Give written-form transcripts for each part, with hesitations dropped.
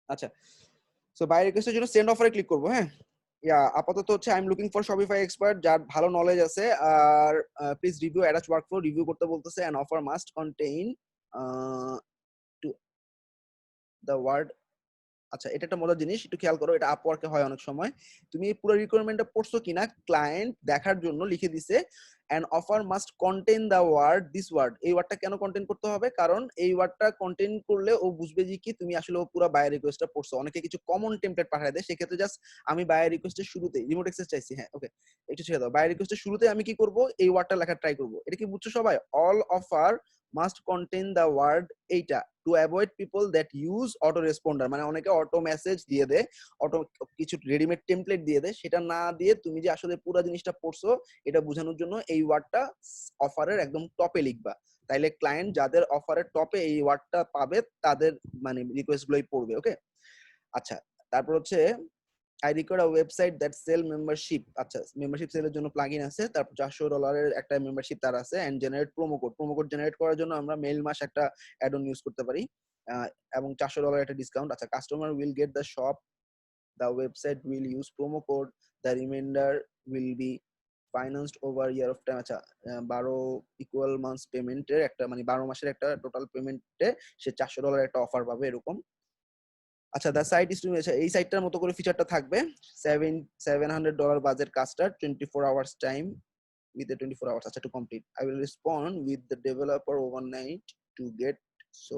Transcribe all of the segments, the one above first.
আচ্ছা, so by রিকোয়েস্টের জন্য send অফারে ক্লিক করবো। হ্যাঁ, আপাতত হচ্ছে I am looking for Shopify expert, যার ভালো নলেজ আছে। আর please review attach workflow, review করতে বলতেছে। And offer must contain to the word. আচ্ছা, এটা একটা মজার জিনিস, একটু খেয়াল করো, এটা আপওয়ার্কে হয় অনেক সময়। তুমি এই পুরো রিকোয়ারমেন্টটা পড়ছো কিনা ক্লায়েন্ট দেখার জন্য লিখে দিছে and offer must contain the word this word. এই ওয়ার্ডটা কেন কন্টেইন করতে হবে? কারণ এই ওয়ার্ডটা কন্টেইন করলে ও বুঝবে যে কি তুমি আসলে ও পুরো বায়ার রিকোয়েস্টটা পড়ছো। অনেকে কিছু কমন টেমপ্লেট পাঠায় দেয়, সেক্ষেত্রে জাস্ট আমি বায়ার রিকোয়েস্টের শুরুতে রিমোট অ্যাক্সেস চাইছি, হ্যাঁ ওকে, একটু ছেড়ে দাও। বায়ার রিকোয়েস্টের শুরুতে আমি কি করব, এই ওয়ার্ডটা লেখা ট্রাই করব। এটা কি বুঝছো সবাই? All offer must contain the word এইটা, to avoid people that use auto responder, মানে অনেকে অটো মেসেজ দিয়ে দেয়, অটো কিছু রেডিমেড টেমপ্লেট দিয়ে দেয়, সেটা না দিয়ে তুমি যে আসলে পুরো জিনিসটা পড়ছো এটা বোঝানোর জন্য এই ওয়ার্ডটা অফারের একদম টপে লিখবা। তাইলে ক্লায়েন্ট যাদের অফারের টপে এই ওয়ার্ডটা পাবে তাদের মানে রিকোয়েস্ট গুলোই পড়বে। ওকে, আচ্ছা, তারপর হচ্ছে I require a website that sell membership. আচ্ছা, মেম্বারশিপ সেলের জন্য প্লাগইন আছে, তারপর $400 একটা মেম্বারশিপ তার আছে। And generate promo code. Promo code generate করার জন্য আমরা মেইল মাস একটা অ্যাড অন ইউজ করতে পারি, এবং $400 একটা ডিসকাউন্ট। আচ্ছা, customer will get the shop, the website will use promo code, the reminder will be financed over year of time. আচ্ছা, 12 ইকুয়াল মান্থস পেমেন্টের একটা মানে 12 মাসের একটা টোটাল পেমেন্টে সে $400 একটা অফার পাবে এরকম। আচ্ছা, দ্য সাইট ইজ টু, এই সাইটটার মতো করে ফিচারটা থাকবে। $700 budget custard, 24 hours time with the 24 hours, আচ্ছা, to complete. I will respond with the developer overnight to get, so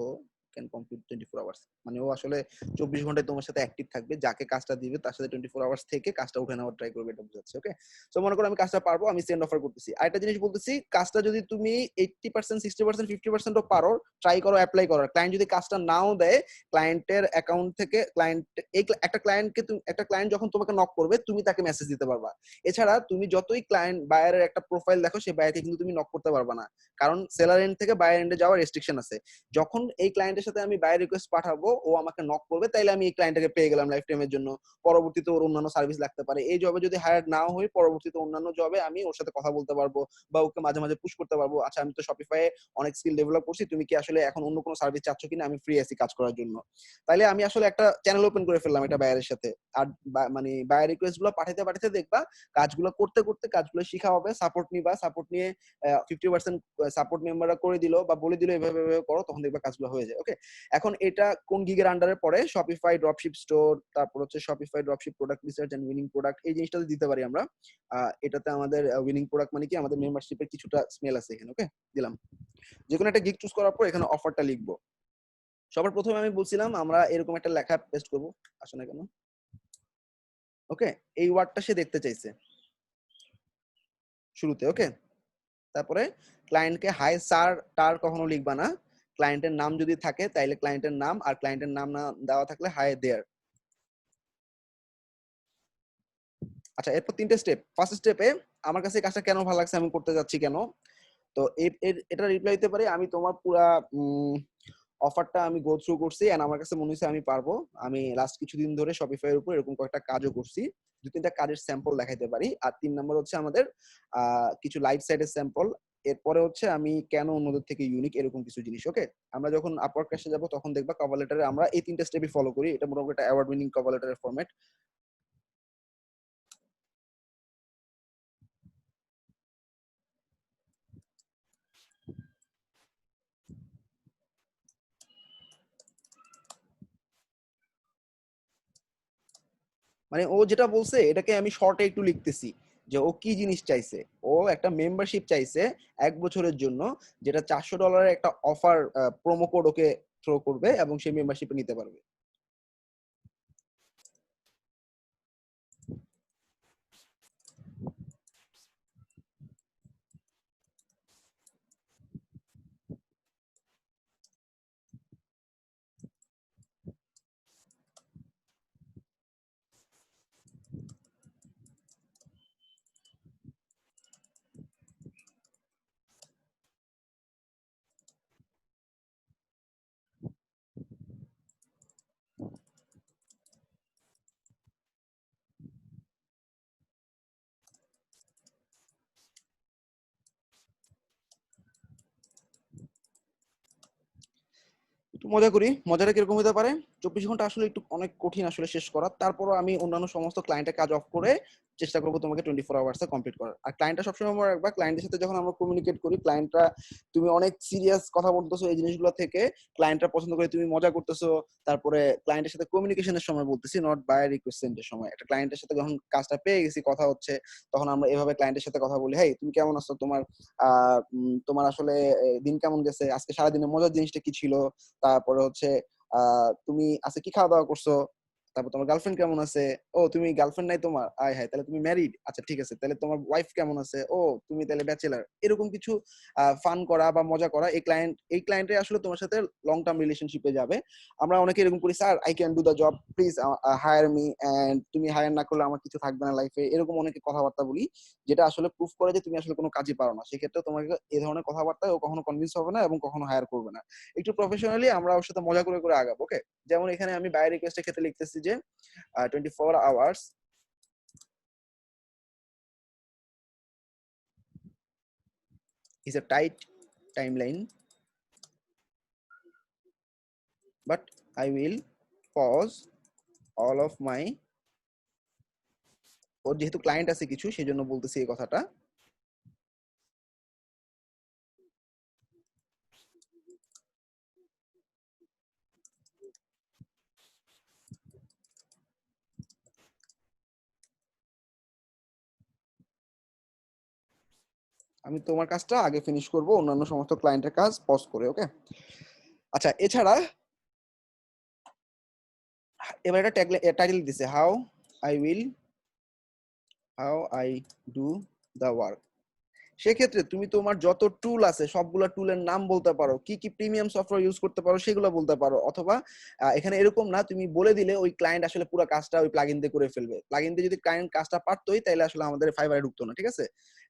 can complete 24 hours। মানে ও আসলে 24 ঘন্টায় তোমার সাথে অ্যাক্টিভ থাকবে, যাকে কাজটা দিবে তার সাথে 24 আওয়ার্স থেকে কাজটা উঠে নেওয়ার ট্রাই করবে, এটা বোঝাচ্ছে। ওকে, সো মনে করো আমি কাজটা পারবো, আমি সেন্ড অফার করতেছি। আরেকটা জিনিস বলতেছি, কাজটা যদি তুমি 80%, 60%, 50%ও পারো, ট্রাই করো, অ্যাপ্লাই করো। ক্লায়েন্ট যদি কাজটা নাও দেয়, ক্লায়েন্টের অ্যাকাউন্ট থেকে ক্লায়েন্ট, এই একটা ক্লায়েন্টকে তুমি, একটা ক্লায়েন্ট যখন তোমাকে নক করবে তুমি তাকে মেসেজ দিতে পারবা। এছাড়া তুমি যতই ক্লায়েন্ট বায়ারের একটা প্রোফাইল দেখো, সেই বায়ারকে কিন্তু তুমি নক করতে পারবা না, কারণ সেলার এন্ড থেকে বায়ার এন্ডে যাওয়ার রেস্ট্রিকশন আছে। যখন এই ক্লায়েন্টের সাথে আমি বায়ার রিকোয়েস্ট পাঠাবো, ও আমাকে নক করবে, তাইলে আমি এই ক্লায়েন্টটাকে পেয়ে গেলাম লাইফ টাইমের জন্য। পরবর্তীতে ওর অন্যান্য সার্ভিস লাগতে পারে, এই জবে যদি হায়ার নাও হই, পরবর্তীতে অন্যান্য জবে আমি ওর সাথে কথা বলতে পারবো বা ওকে মাঝে মাঝে পুশ করতে পারবো। আচ্ছা, আমি তো শপিফাই অনেক স্কিল ডেভেলপ করছি, তুমি কি আসলে এখন অন্য কোনো সার্ভিস চাচ্ছ কিনা, আমি ফ্রি আছি কাজ করার জন্য। তাইলে আমি আসলে একটা চ্যানেল ওপেন করে ফেললাম এটা বায়ারের সাথে। আর মানে বায়ার রিকোয়েস্ট গুলো পাঠাতে পাঠাতে দেখবা কাজগুলো করতে করতে কাজগুলো শিখা হবে। সাপোর্ট নিবা, সাপোর্ট নিয়ে 50% সাপোর্ট মেম্বাররা করে দিল বা বলে দিল এভাবে এভাবে করো, তখন দেখবা কাজগুলো হয়ে যায়। ওকে, এখন এটা কোন গিগের আন্ডারে পড়ে? শপিফাই ড্রপশিপ স্টোর, তারপর হচ্ছে Shopify dropship product research and winning product, এই জিনিসটাতে দিতে পারি আমরা। এটাতে আমাদের উইনিং প্রোডাক্ট মানে কি, আমাদের মেম্বারশিপের কিছুটা স্মেল আছে এখানে। ওকে, দিলাম। যে কোনো একটা গিগ চুজ করার পর এখানে অফারটা লিখবো। সবার প্রথমে আমি বলছিলাম আমরা এরকম একটা লেখা পেস্ট করবো, আসে না কেন? ওকে, এই ওয়ার্ডটা সে দেখতে চাইছে শুরুতে। ওকে, তারপরে ক্লায়েন্টকে হাই স্যার টার কখনো লিখবা না। ক্লায়েন্টের নাম যদি থাকে তাইলে ক্লায়েন্টের নাম, আর ক্লায়েন্টের নাম না দেওয়া থাকলে হাই দেয়ার। আচ্ছা, এরপর 3টে স্টেপ। ফার্স্ট স্টেপে আমার কাছে এই কাজটা কেন ভালো লাগছে, আমি করতে যাচ্ছি কেন, তো এটা রিপ্লাই দিতে পারি, আমি তোমার পুরা অফারটা আমি গো থ্রু করছি এন্ড আমার কাছে মনে হয়েছে আমি পারবো। আমি লাস্ট কিছুদিন ধরে শপিফাই এর উপর এরকম কয়েকটা কাজও করছি, 2-3টা কাজের স্যাম্পল দেখাইতে পারি। আর 3 নাম্বার হচ্ছে আমাদের কিছু লাইভ সাইডের স্যাম্পল। এরপরে হচ্ছে আমি কেন অন্যদের থেকে ইউনিক, এরকম কিছু জিনিস। ওকে, আমরা যখন আপওয়ার্ক ক্যাশে যাব তখন দেখবা কভার লেটারে আমরা এই 3টে স্টেপই ফলো করি। এটা মোটামুটি একটা অ্যাওয়ার্ড উইনিং কভার লেটারের ফরম্যাট। মানে ও যেটা বলছে এটাকে আমি শর্টে একটু লিখতেছি, যে ও কি জিনিস চাইছে। ও একটা মেম্বারশিপ চাইছে 1 বছরের জন্য, যেটা $400 একটা offer promo code okay throw করবে এবং সেই মেম্বারশিপে নিতে পারবে। মজা করি। মজাটা কিরকম হতে পারে? 24 ঘন্টা আসলে একটু অনেক কঠিন আসলে শেষ করা। তারপরও আমি অন্যান্য সমস্ত ক্লায়েন্টের কাজ অফ করে চেষ্টা করব তোমাকে 24 আওয়ার্সে কমপ্লিট করার। আর ক্লায়েন্টটা সবসময় মনে রাখবা, ক্লায়েন্টের সাথে যখন আমরা কমিউনিকেট করি, ক্লায়েন্টরা তুমি অনেক সিরিয়াস কথা বলতেছো এই জিনিসগুলো থেকে ক্লায়েন্টরা পছন্দ করে তুমি মজা করতেছো। তারপরে ক্লায়েন্টের সাথে কমিউনিকেশনের সময় বলতেছি, নট বাই রিকোয়েস্ট সেন্ডের সময়। একটা ক্লায়েন্টের সাথে যখন কাজটা পেয়ে গেছি, কথা হচ্ছে, তখন আমরা এভাবে ক্লায়েন্টের সাথে কথা বলি, হেই তুমি কেমন আছো, তোমার আসলে দিন কেমন গেছে, আজকে সারাদিনের মজার জিনিসটা কি ছিল, তারপরে হচ্ছে তুমি আজকে কি খাওয়া দাওয়া করছো, তারপর তোমার গার্লফ্রেন্ড কেমন আছে, ও তুমি গার্লফ্রেন্ড নাই তোমার, আয় হায় তাহলে তুমি ম্যারিড, আচ্ছা ঠিক আছে, তাহলে তোমার ওয়াইফ কেমন আছে, ও তুমি তাহলে ব্যাচেলার, এরকম কিছু ফান করা বা মজা করা। এই ক্লায়েন্টে আসলে তোমার সাথে লং টার্ম রিলেশনশিপে যাবে। আমরা অনেকে এরকম করি, sir I can do the job, please hire me, and তুমি হায়ার না করলে আমার কিছু থাকবে না লাইফে, এরকম অনেকে কথাবার্তা বলি, যেটা আসলে প্রুফ করে যে তুমি আসলে কোনো কাজই পারো না। সেক্ষেত্রে তোমাকে এই ধরনের কথাবার্তায় ও কখনো কনভিন্স হবে না এবং কখনো হায়ার করবে না। একটু প্রফেশনালি আমরা ওর সাথে মজা করে করে আগাবো, ওকে? যেমন এখানে আমি বাই রিকোয়েস্টের ক্ষেত্রে লিখতেছি যে 24 hours is a tight timeline, but I will pause all of my, ওর যেহেতু ক্লায়েন্ট আছে কিছু, সেই জন্য বলতেছি এই কথাটা। আমি তোমার কাজটা আগে ফিনিশ করব, অন্যান্য সমস্ত ক্লায়েন্টের কাজ পজ করে, ওকে? আচ্ছা, এছাড়া এবার একটা টাইটেল দিছে, how I do the work. সেক্ষেত্রে তুমি তোমার যত টুল আছে সবগুলা টুলের নাম বলতে পারো, কি কি প্রিমিয়াম সফটওয়্যার ইউজ করতে পারো সেগুলো বলতে পারো। অথবা এখানে এরকম না, তুমি বলে দিলে ওই ক্লায়েন্ট আসলে পুরো কাজটা ওই প্লাগইন দিয়ে করে ফেলবে। প্লাগইন দিয়ে যদি ক্লায়েন্ট কাজটা পারতোই তাহলে আসলে আমাদের ফাইবারে ঢুকতো না, ঠিক আছে?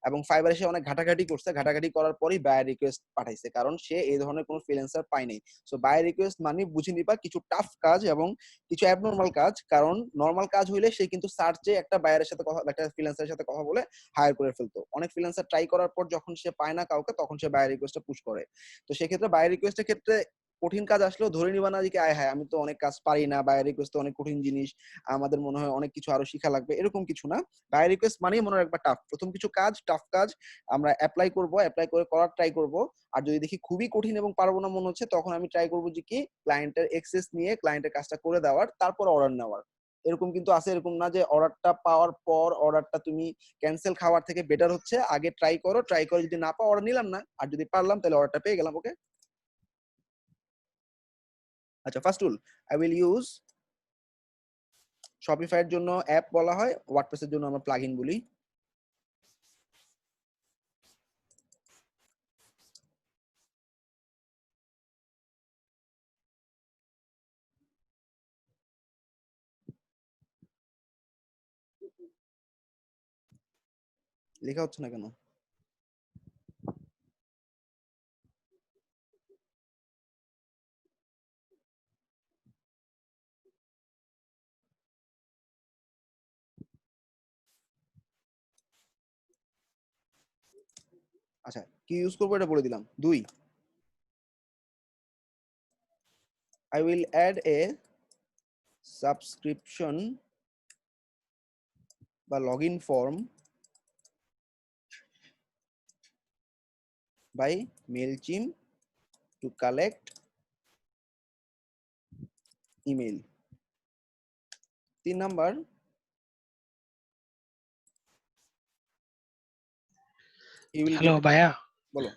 এবং ফাইবারে সে অনেক ঘাটাঘাটি করছে, ঘাটাঘাটি করার পরই বায়ার রিকোয়েস্ট পাঠাইছে, কারণ সে এই ধরনের কোনো ফ্রিল্যান্সার পায় নাই। সো বায়ার রিকোয়েস্ট মানে বুঝে নিবা কিছু টাফ কাজ এবং কিছু অ্যাবনর্মাল কাজ। কারণ নর্মাল কাজ হইলে সে কিন্তু সার্চে একটা বায়ারের সাথে কথা, একটা ফ্রিল্যান্সারের সাথে কথা বলে হায়ার করে ফেলতো। অনেক ফ্রিল্যান্সার ট্রাই করার পর যখন সে পায় না কাউকে, তখন সে বায়ার রিকোয়েস্টটা পুশ করে। তো সেক্ষেত্রে বায়ার রিকোয়েস্টের ক্ষেত্রে কঠিন কাজ আসলেও ধরে নিবা না যে আয় হ্যাঁ আমি তো অনেক কাজ পারি না, বায়ার রিকোয়েস্ট তো অনেক কঠিন জিনিস, আমাদের মনে হয় অনেক কিছু আরো শিখা লাগবে, এরকম কিছু না। বায়ার রিকোয়েস্ট মানেই মনে রাখবা টাফ। প্রথম কিছু কাজ, টাফ কাজ আমরা অ্যাপ্লাই করব, অ্যাপ্লাই করে করার ট্রাই করব। আর যদি দেখি খুবই কঠিন এবং পারবো না মনে হচ্ছে, তখন আমি ট্রাই করবো যে কি ক্লায়েন্টের এক্সেস নিয়ে ক্লায়েন্টের কাজটা করে দেওয়ার, তারপর অর্ডার নেওয়ার। এরকম কিন্তু আছে, এরকম না যে অর্ডারটা পাওয়ার পর অর্ডারটা তুমি ক্যান্সেল খাওয়ার থেকে বেটার হচ্ছে আগে ট্রাই করো, ট্রাই করে যদি না পাও অর্ডার নিলাম না, আর যদি পারলাম তাহলে অর্ডারটা পেয়ে গেলাম, ওকে? আচ্ছা, first tool I will use, Shopify এর জন্য অ্যাপ বলা হয়, ওয়ার্ডপ্রেস এর জন্য আমরা প্লাগইন বলি। লেখা হচ্ছে না কেন? আচ্ছা, কি ইউজ করবো এটা বলে দিলাম। 2, I will add a subscription বা log in form by Mailchimp to collect email. 3 number, you will hello get, ভাইয়া। বলো।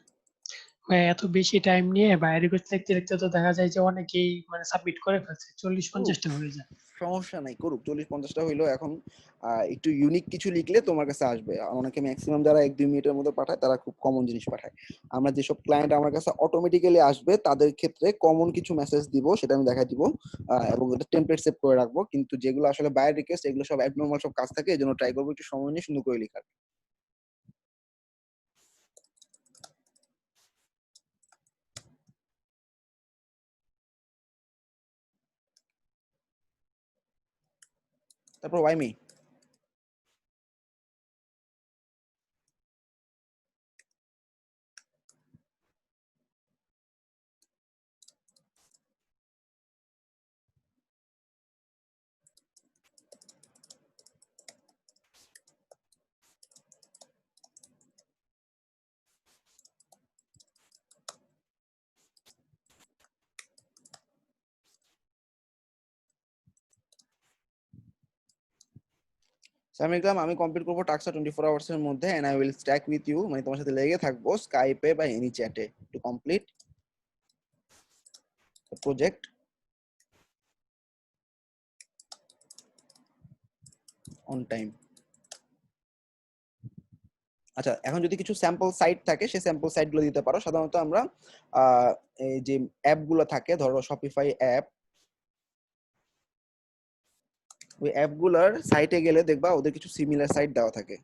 ভাইয়া এত বেশি টাইম নিয়ে বাইরে রিকোয়েস্ট লিখতে লিখতে তো দেখা যায় যে অনেকেই মানে সাবমিট করে ফেলছে, 40-50টা হয়ে যায়। সমস্যা নাই, করুক, 40-50টা হইলো। এখন একটু ইউনিক কিছু লিখলে তোমার কাছে আসবে। অনেকে ম্যাক্সিমাম যারা 1-2 মিনিটের মধ্যে পাঠায় তারা খুব কমন জিনিস পাঠায়। আমরা যেসব ক্লায়েন্ট আমার কাছে অটোমেটিক্যালি আসবে তাদের ক্ষেত্রে কমন কিছু মেসেজ দিব, সেটা আমি দেখাই দিব। এবং এটা টেমপ্লেট সেভ করে রাখবো। কিন্তু যেগুলো আসলে বায়ার রিকোয়েস্ট, এগুলো সব অ্যাবনর্মাল সব কাজ থাকে, এই জন্য ট্রাই করবো একটু সময় নিয়ে সুন্দর করে লেখার। তারপর ওয়াই মি। আমি লিখলাম আমি কমপ্লিট করবো টাস্কটা 24 আওয়ার্স এর মধ্যে and I will stack with you, মানে তোমার সাথে লেগে থাকবো স্কাইপে বা এনি চ্যাটে to complete the project on time. আচ্ছা, এখন যদি কিছু স্যাম্পল সাইট থাকে সেই স্যাম্পল সাইট গুলো দিতে পারো। সাধারণত আমরা এই যে অ্যাপ গুলো থাকে, ধরো শপিফাই অ্যাপ, ওই অ্যাপ গুলার সাইটে গেলে দেখবা ওদের কিছু সিমিলার সাইট দেওয়া থাকে।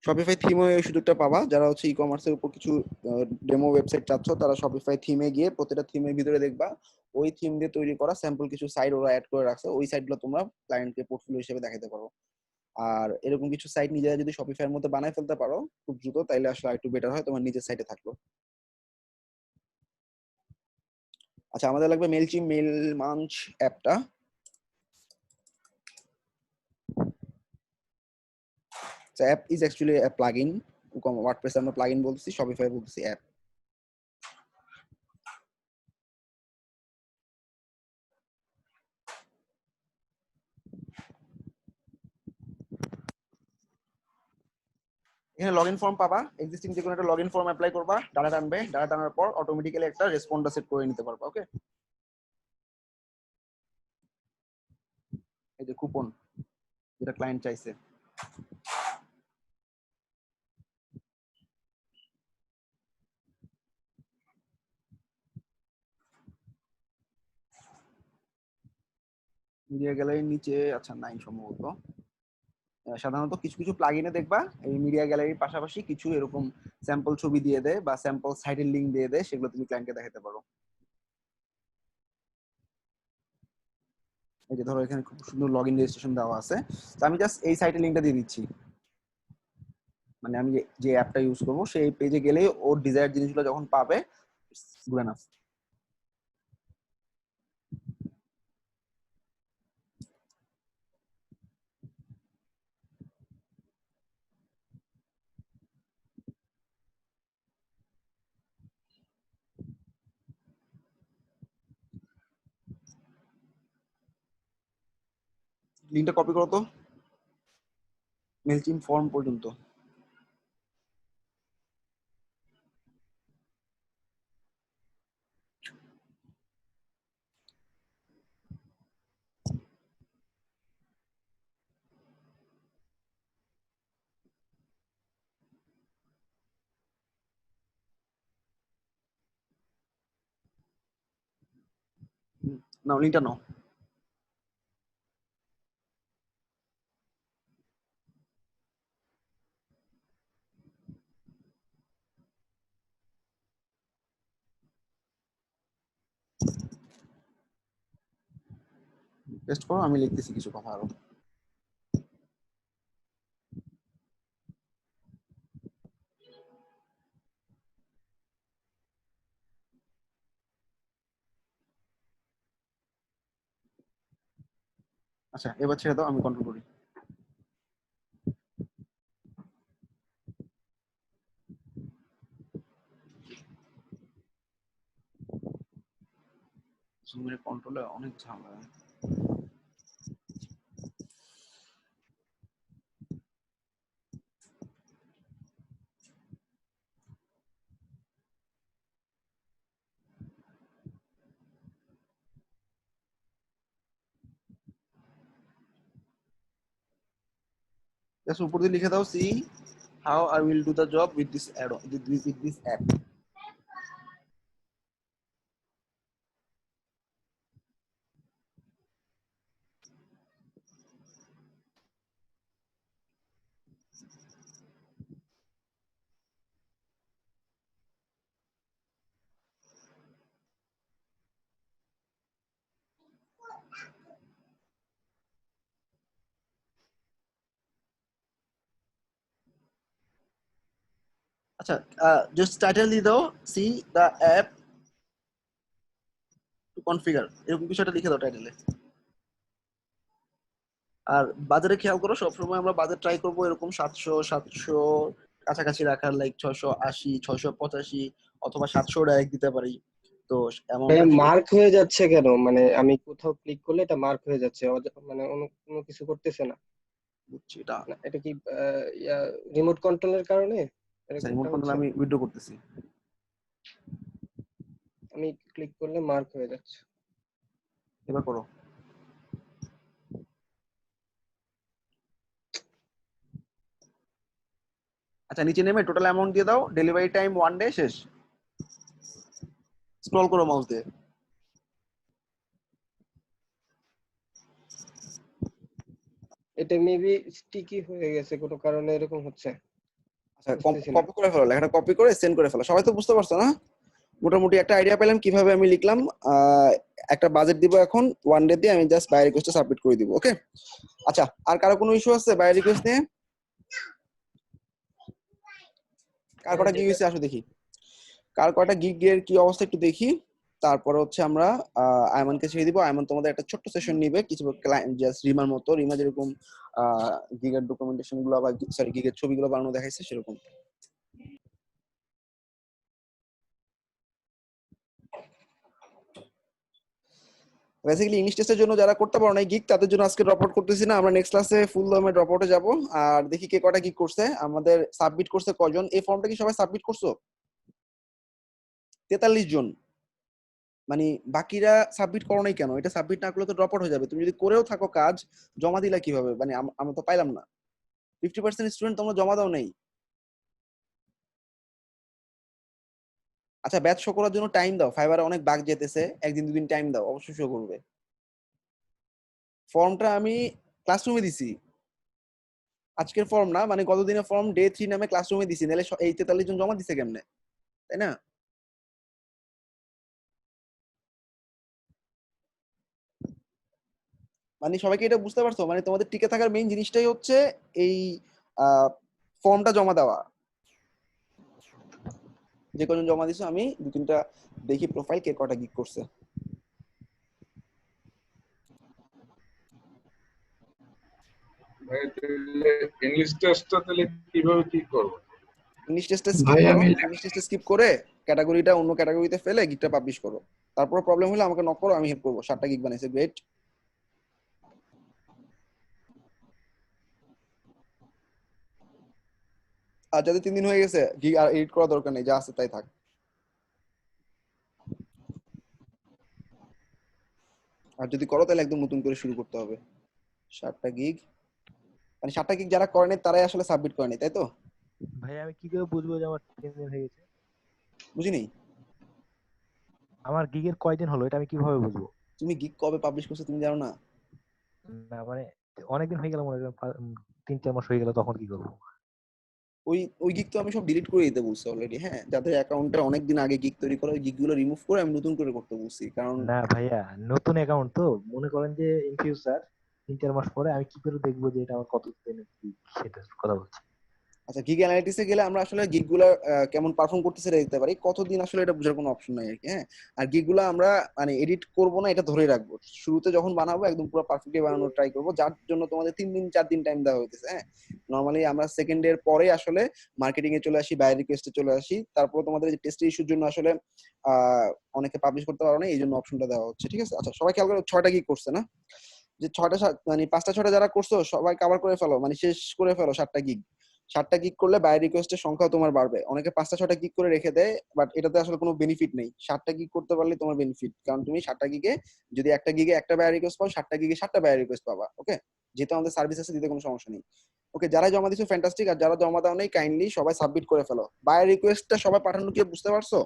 শপিফাই থিমে এই সুযোগটা পাবা, যারা হচ্ছে ই কমার্সের উপর কিছু ডেমো ওয়েবসাইট চাচ্ছ তারা শপিফাই থিমে গিয়ে প্রতিটা থিমের ভিতরে দেখবা ওই থিম দিয়ে তৈরি করা স্যাম্পল কিছু সাইট ওরা অ্যাড করে রাখছে, ওই সাইটগুলো তোমরা ক্লায়েন্টকে পোর্টফোলিও হিসেবে দেখাতে পারো। আর এরকম কিছু সাইট নিজেরা যদি শপিফাই এর মধ্যে বানায় ফেলতে পারো খুব দ্রুত, তাইলে আসলে একটু বেটার হয়, তোমার নিজের সাইটে থাকলো। আচ্ছা, আমাদের লাগবে মেলচিম মেল মাঞ্চ অ্যাপটা। App is actually a plugin, WordPress আমরা প্লাগইন বলতেছি, শপিফাই বলতেছি অ্যাপ। এখানে লগইন ফর্ম পাবা, এক্সিস্টিং যে কোনো একটা লগইন ফর্ম অ্যাপ্লাই করবা, ডাটা টানবে, ডাটা টানার পর অটোমেটিক্যালি একটা রেসপন্ডার সেট করে নিতে পারবা। ওকে, এই যে কুপন যেটা ক্লায়েন্ট চাইছে। মিডিয়া গ্যালারির নিচে, আচ্ছা নাই সম্ভবত। সাধারণত কিছু কিছু প্লাগইনে দেখবা এই মিডিয়া গ্যালারির পাশাপাশি কিছু এরকম স্যাম্পল ছবি দিয়ে দেয় বা স্যাম্পল সাইটের লিংক দিয়ে দেয়, সেগুলো তুমি ক্লায়েন্টকে দেখাতে পারো। এই যে ধরো এখানে খুব সুন্দর লগইন রেজিস্ট্রেশন দেওয়া আছে, তো আমি জাস্ট এই সাইটের লিংকটা দিয়ে দিচ্ছি। মানে আমি যে অ্যাপটা ইউজ করবো সেই পেজে গেলেই ওর ডিজায়ার জিনিসগুলো যখন পাবে, গুড এনাফ। লিংকটা কপি করো তো মেলচিম ফর্ম পর্যন্ত। নাও লিংকটা নাও। টেস্ট করো, আমি লিখতেছি কিছু কথা আরো। আচ্ছা, এবার ছেড়ে দাও, আমি কন্ট্রোল করি। জুমের কন্ট্রোলে অনেক ঝামেলা। জাস্ট উপর দিয়ে লিখে দাও, see how I will do the job with this ad, with this app. আচ্ছা, জাস্ট টাইটেল দিয়ে দাও, see the app to configure, এরকম কিছু একটা লিখে দাও টাইটেলে। আর বাজারে খেয়াল করো, সবসময় আমরা বাজার ট্রাই করবো এরকম 700, 700, কাছাকাছি রাখার, লাইক 680, 685 অথবা 700 ডাইরেক্ট দিতে পারি। তো অ্যামাউন্টটা মার্ক হয়ে যাচ্ছে কেন? মানে আমি কোথাও ক্লিক করলে এটা মার্ক হয়ে যাচ্ছে, মানে অন্য কোনো কিছু করতেছে না। বুঝছি এটা। না, এটা কি রিমোট কন্ট্রোলের কারণে রিমোট এরকমটা কন্ট্রোল হচ্ছে? আমি উইথড্র করতেছি। আমি ক্লিক করলে মার্ক হয়ে যাচ্ছে। এবার করো। আচ্ছা নিচে নেমে টোটাল অ্যামাউন্ট দিয়ে দাও, ডেলিভারি টাইম 1 ডে, শেষ। স্ক্রল করো মাউস দিয়ে। এটা মেবি স্টিকি হয়ে গেছে কোনো কারণে, এরকম হচ্ছে। আচ্ছা বুঝতেছি না। কপি করে ফেলো, লেখাটা কপি করে সেন্ড করে ফেলো। সবাই তো বুঝতে পারছো না? মোটামুটি একটা আইডিয়া পেলাম কিভাবে আমি লিখলাম। একটা বাজেট দিব এখন 1 ডে দিয়ে, আমি জাস্ট বাই রিকোয়েস্টটা সাবমিট করে দিব। ওকে। আচ্ছা আর কারো কোনো ইস্যু আছে বাই রিকোয়েস্ট নিয়ে? কার কটা গিগ হয়েছে আসো দেখি, কার কটা গিগের কি অবস্থা একটু দেখি। তারপরে হচ্ছে আমরা আয়মানকে ছেড়ে দিব। আয়মান তোমাদের একটা ছোট্ট সেশন নিবে, কিছু ক্লায়েন্ট জাস্ট রিমার মতো। রিমা যেরকম গিগের ডকুমেন্টেশন গুলো বা সরি গিগের ছবিগুলো বানানো দেখাইছে সেরকম। বেসিক্যালি ইংলিশ টেস্টের জন্য যারা করতে পারো না গিগ, তাদের জন্য আজকে ড্রপ আউট করতেছি না, আমরা নেক্সট ক্লাসে ফুল দমে ড্রপ আউটে যাবো। আর দেখি কে কটা গিগ করছে, আমাদের সাবমিট করছে কয়জন। এই ফর্মটা কি সবাই সাবমিট করছো? 43 জন। মানে বাকিরা সাবমিট করো নাই কেন? এটা সাবমিট না করলে তো ড্রপ আউট হয়ে যাবে। তুমি যদি করেও থাকো কাজ, জমা দিলা কিভাবে? মানে আমরা তো পাইলাম না। 50% স্টুডেন্ট তোমরা জমা দাও নাই। আচ্ছা ব্যাচ শো করার জন্য টাইম দাও, ফাইবারে অনেক বাগ যেতেছে, একদিন দুদিন টাইম দাও, অবশ্যই শো করবে। ফর্মটা আমি ক্লাসরুমে দিছি, আজকের ফর্ম না, মানে গত দিনের ফর্ম ডে 3 নামে ক্লাসরুমে দিছি, নাহলে এই 43 জন জমা দিছে কেমনে, তাই না? মানে সবাইকে এটা বুঝতে পারছো? মানে তোমাদের টিকে থাকার মেইন জিনিসটাই হচ্ছে এই ফর্মটা জমা দেওয়া। যে কজন জমা দিছো আমি দু তিনটা দেখি প্রোফাইল, কে কটা গিগ করছে। ভাই তাহলে ইংলিশ টেস্টটা তাহলে কিভাবে কি করব? ইংলিশ টেস্টে স্কিপ ভাই করো, আমি ইংলিশ টেস্টে স্কিপ করে ক্যাটাগরিটা অন্য ক্যাটাগরিতে ফেলে গিগটা পাবলিশ করো। তারপর প্রবলেম হলে আমাকে নক করো, আমি হেল্প করবো। 7টা গিগ বানাইছে, গ্রেট। আর যাদের 3 দিন হয়ে গেছে গিগ আর এডিট করা দরকার নেই, যা আছে তাই থাক। আর যদি করো তাহলে একদম নতুন করে শুরু করতে হবে। 7টা গিগ, মানে 7টা গিগ যারা করেনি তারাই আসলে সাবমিট করেনি, তাই তো? ভাই আমি কি করে বুঝবো যে আমার 3 দিন হয়ে গেছে? বুঝিনি। আমার গিগের কয়দিন হলো এটা আমি কিভাবে বুঝবো? তুমি গিগ কবে পাবলিশ করছো তুমি জানো না? না মানে অনেকদিন হয়ে গেল, মনে করেন 3-4 মাস হয়ে গেল, তখন কি করবো? ওই ওই গিগ তো আমি সব ডিলিট করে দিতে বলছি অলরেডি। হ্যাঁ, যাদের অ্যাকাউন্টে অনেকদিন আগে গিগ তৈরি করা, ওই গিগ গুলো রিমুভ করে আমি নতুন করে করতে বলছি, কারণ না ভাইয়া, নতুন অ্যাকাউন্ট তো, মনে করেন যে ইন ফিউচার 3-4 মাস পরে আমি কি করে দেখবো যে এটা আমার কত দিনের গিগ, সেটার কথা বলছি। আচ্ছা গিগ অ্যানালিটিক্সে গেলে আমরা আসলে গিগ গুলা কেমন পারফর্ম করতেছে এটা দেখতে পারি, কতদিন আসলে এটা বোঝার কোনো অপশন নাই আর কি। হ্যাঁ, আর গিগ গুলা আমরা মানে এডিট করব না, এটা ধরে রাখবো। শুরুতে যখন বানাবো একদম পুরো পারফেক্টলি বানানোর ট্রাই করবো, যার জন্য তোমাদের 3 দিন 4 দিন টাইম দেওয়া হইতেছে। হ্যাঁ, নর্মালি আমরা সেকেন্ড এর পরে আসলে মার্কেটিং এ চলে আসি, বাই রিকোয়েস্টে চলে আসি। তারপর তোমাদের যে টেস্ট ইস্যুর জন্য আসলে অনেকে পাবলিশ করতে পারো না, এই জন্য অপশনটা দেওয়া হচ্ছে। ঠিক আছে, আচ্ছা সবাই খেয়াল করো, 6টা গিগ করছে না? যে 6টা মানে 5টা 6টা যারা করছো সবাই কভার করে ফেলো, মানে শেষ করে ফেলো 7টা গিগ। 7টা গিগ করলে বাই রিকোয়েস্টের সংখ্যাও তোমার বাড়বে। অনেকে 5টা 6টা গিগ করে রেখে দেয়, বাট এটাতে আসলে কোনো বেনিফিট নেই। 7টা গিগ করতে পারলে তোমার বেনিফিট, কারণ তুমি 7টা গিগে যদি একটা গিগে একটা বাই রিকোয়েস্ট পাও, 7টা গিগে 7টা বাই রিকোয়েস্ট পাবা। ওকে, যেহেতু আমাদের সার্ভিস আছে দিতে কোনো সমস্যা নেই। ওকে, যারা জমা দিছো ফ্যান্টাস্টিক, আর যারা জমা দাও নেই কাইন্ডলি সবাই সাবমিট করে ফেলো। বাই রিকোয়েস্টটা সবাই পাঠানো কি বুঝতে পারছো?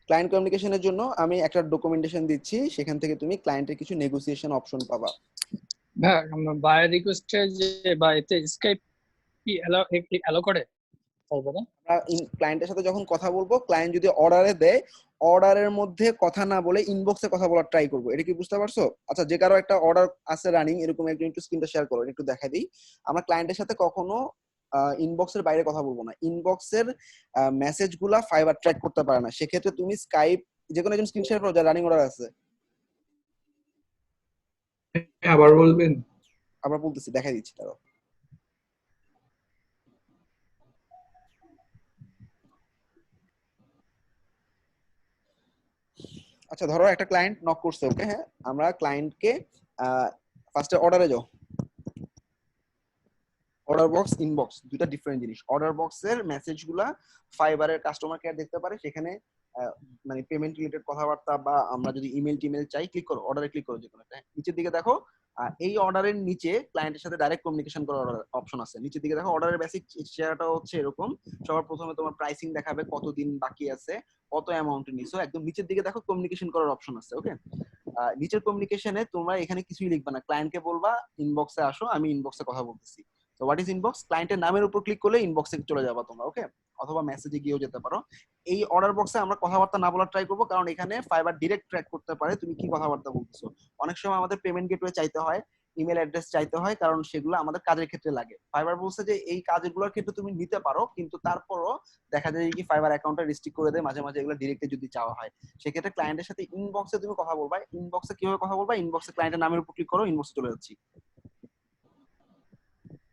ক্লায়েন্ট কমিউনিকেশনের জন্য আমি একটা ডকুমেন্টেশন দিচ্ছি, সেখান থেকে তুমি ক্লায়েন্টের কিছু নেগোসিয়েশন অপশন পাবা। হ্যাঁ, আমরা বাই রিকোয়েস্টে যে বা এতে স্কাইপ কি অ্যালো করে তারপরে আমরা ক্লায়েন্টের সাথে যখন কথা বলবো, ক্লায়েন্ট যদি অর্ডারে দেয়, অর্ডারের মধ্যে কথা না বলে ইনবক্সে কথা বলার ট্রাই করবো। এটা কি বুঝতে পারছো? আচ্ছা, যে কারো একটা অর্ডার আছে রানিং এরকম, একটু স্ক্রিনটা শেয়ার করো, একটু দেখা দিই। আমরা ক্লায়েন্টের সাথে কখনো ইনবক্সের বাইরে কথা বলবো না। ইনবক্সের মেসেজ গুলা ফাইবার ট্র্যাক করতে পারে না, সেক্ষেত্রে তুমি স্কাইপ যে কোনো একজন স্ক্রিন শেয়ার করো যার রানিং অর্ডার আছে। আবার বলবেন? আবার বলতেছি, দেখা দিচ্ছি তারও। আচ্ছা ধরো একটা ক্লায়েন্ট নক করছে, ওকে, হ্যাঁ, আমরা ক্লায়েন্টকে ফার্স্টে অর্ডারে যাও। অর্ডার বক্স, ইনবক্স দুইটা ডিফারেন্ট জিনিস। অর্ডার বক্সের মেসেজগুলা ফাইবারের কাস্টমার কেয়ার দেখতে পারে, সেখানে মানে পেমেন্ট রিলেটেড কথাবার্তা বা আমরা যদি ইমেল টিমেল চাই, ক্লিক করো, অর্ডারে ক্লিক করো, যে কোনো একটা নিচের দিকে দেখো এই অর্ডারের নিচে ক্লায়েন্টের সাথে ডাইরেক্ট কমিউনিকেশন করার অপশন আছে। নিচের দিকে দেখো অর্ডারের বেসিক শেয়ারটা হচ্ছে এরকম, সবার প্রথমে তোমার প্রাইসিং দেখাবে, কতদিন বাকি আছে, কত অ্যামাউন্ট নিছো, একদম নিচের দিকে দেখো কমিউনিকেশন করার অপশন আছে, ওকে। নিচের কমিউনিকেশনে তোমরা এখানে কিছুই লিখবা না, ক্লায়েন্টকে বলবা ইনবক্সে আসো, আমি ইনবক্সে কথা বলতেছি। তো হোয়াট ইজ ইনবক্স? ক্লায়েন্টের নামের উপর ক্লিক করলে ইনবক্সে চলে যাবা তোমরা, ওকে, অথবা মেসেজে গিয়েও যেতে পারো। এই অর্ডার বক্সে আমরা কথাবার্তা না বলার ট্রাই করবো, কারণ এখানে ফাইবার ডিরেক্ট ট্র্যাক করতে পারে তুমি কি কথাবার্তা বলতেছো। অনেক সময় আমাদের পেমেন্ট গেটওয়ে চাইতে হয়, ইমেল অ্যাড্রেস চাইতে হয়, কারণ সেগুলো আমাদের কাজের ক্ষেত্রে লাগে। ফাইবার বলছে যে এই কাজগুলোর ক্ষেত্রে তুমি নিতে পারো, কিন্তু তারপরও দেখা যায় কি ফাইবার অ্যাকাউন্টটা রেস্ট্রিক্ট করে দেয় মাঝে মাঝে, এগুলো ডিরেক্টলি যদি চাওয়া হয়। সেক্ষেত্রে ক্লায়েন্টের সাথে ইনবক্সে তুমি কথা বলবা। ইনবক্সে কিভাবে কথা বলবা? ইনবক্সে ক্লায়েন্টের নামের উপর ক্লিক করো, ইনবক্সে চলে যাচ্ছি।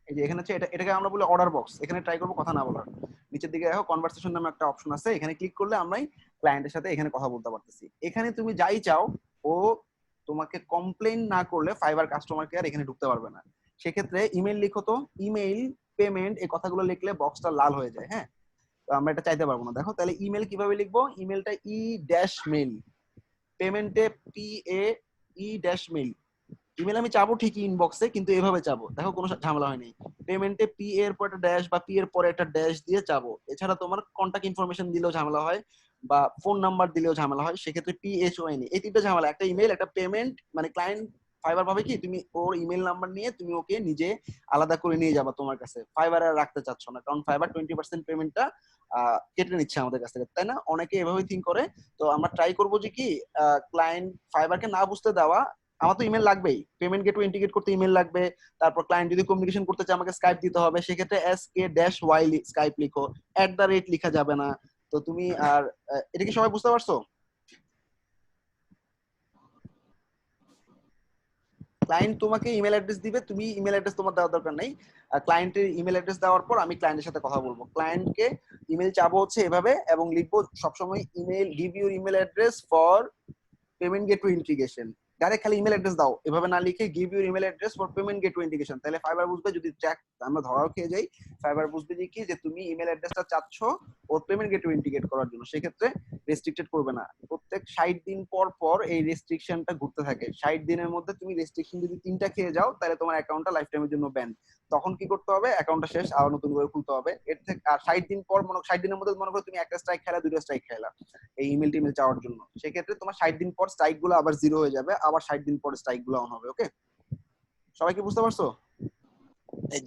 এই যে এখানে হচ্ছে এটাকে আমরা বলি অর্ডার বক্স। এখানে ট্রাই করবো কথা না বলার। নিচের দিকে দেখো কনভারসেশন নামে একটা অপশন আছে, এখানে ক্লিক করলে আমরাই ক্লায়েন্টের সাথে এখানে কথা বলতে পারতেছি। এখানে তুমি যাই চাও, ও তোমাকে কমপ্লেইন না করলে ফাইবার কাস্টমার কেয়ার এখানে ঢুকতে পারবে না। সেক্ষেত্রে ইমেল লিখো তো, ইমেল, পেমেন্ট, এই কথাগুলো লিখলে বক্সটা লাল হয়ে যায়, হ্যাঁ, তো আমরা এটা চাইতে পারবো না। দেখো তাহলে ইমেল কিভাবে লিখবো? ইমেলটা ই ড্যাশ মেল, পেমেন্টে P A E dash mail. Email আমি চাবো ঠিকই ইনবক্সে, কিন্তু এভাবে চাবো, দেখো কোনো ঝামেলা হয়নি। পেমেন্টে পি এর পর একটা ড্যাশ বা পি এর পরে একটা ড্যাশ দিয়ে চাবো। এছাড়া তোমার কন্টাক্ট ইনফরমেশন দিলেও ঝামেলা হয়, বা ফোন নাম্বার দিলেও ঝামেলা হয়, সেক্ষেত্রে পি এইচ ও এন, এই তিনটা ঝামেলা। একটা ইমেল, একটা পেমেন্ট, মানে ক্লায়েন্ট ফাইবার ভাবে কি তুমি ওর ইমেল নাম্বার নিয়ে তুমি ওকে নিজে আলাদা করে নিয়ে যাবা তোমার কাছে, ফাইবার আর রাখতে চাচ্ছ না, কারণ ফাইবার 20% পেমেন্টটা কেটে নিচ্ছে আমাদের কাছ থেকে, তাই না? অনেকে এভাবে থিঙ্ক করে। তো আমরা ট্রাই করবো যে কি ক্লায়েন্ট ফাইবারকে না বুঝতে দেওয়া। আমার তো ইমেল লাগবেই, পেমেন্ট গেটওয়ে ইন্টিগ্রেট করতে ইমেল লাগবে। তারপর ক্লায়েন্ট যদি কমিউনিকেশন করতে চায় আমাকে স্কাইপ দিতে হবে, সেক্ষেত্রে S K dash Y Skype লিখো, @ লিখা যাবে না। তো তুমি আর এটা কি সবাই বুঝতে পারছো? ক্লায়েন্ট তোমাকে ইমেল অ্যাড্রেস দিবে, তুমি ইমেল অ্যাড্রেস তোমার দেওয়ার দরকার নেই। ক্লায়েন্টের ইমেল অ্যাড্রেস দেওয়ার পর আমি ক্লায়েন্টের সাথে কথা বলবো। ক্লায়েন্টকে ইমেল চাবো হচ্ছে এভাবে, এবং লিখবো সবসময় email, give your email address for payment gateway integration. Direct খালি ইমেল অ্যাড্রেস দাও, এভাবে না লিখে give your email address for payment gateway integration. তাহলে ফাইবার বুঝবে, যদি ট্র্যাক আমরা ধরাও খেয়ে যাই, ফাইবার বুঝবে যে কি, যে তুমি ইমেল অ্যাড্রেসটা চাচ্ছ ওর পেমেন্ট গেটওয়ে ইন্টিগ্রেট করার জন্য। সেক্ষেত্রে রেস্ট্রিক্টেড করবে না। প্রত্যেক 60 দিন পর পর এই রেস্ট্রিকশনটা ঘুরতে থাকে। 60 দিনের মধ্যে তুমি রেস্ট্রিকশন যদি 3টা খেয়ে যাও, তাহলে তোমার অ্যাকাউন্টটা লাইফ টাইমের জন্য ব্যান। তখন কি করতে হবে? অ্যাকাউন্টটা শেষ, আবার নতুন করে খুলতে হবে। এর থেকে আর 60 দিন পর 60 দিনের মধ্যে মনে করো তুমি একটা স্ট্রাইক খেলা, 2টা স্ট্রাইক খেলা এই ইমেল টিমেল চাওয়ার জন্য, সেক্ষেত্রে তোমার 60 দিন পর স্ট্রাইক গুলো আবার 0 হয়ে যাবে, আবার 60 দিন পর স্ট্রাইক গুলো অন হবে, ওকে? সবাই কি বুঝতে পারছো?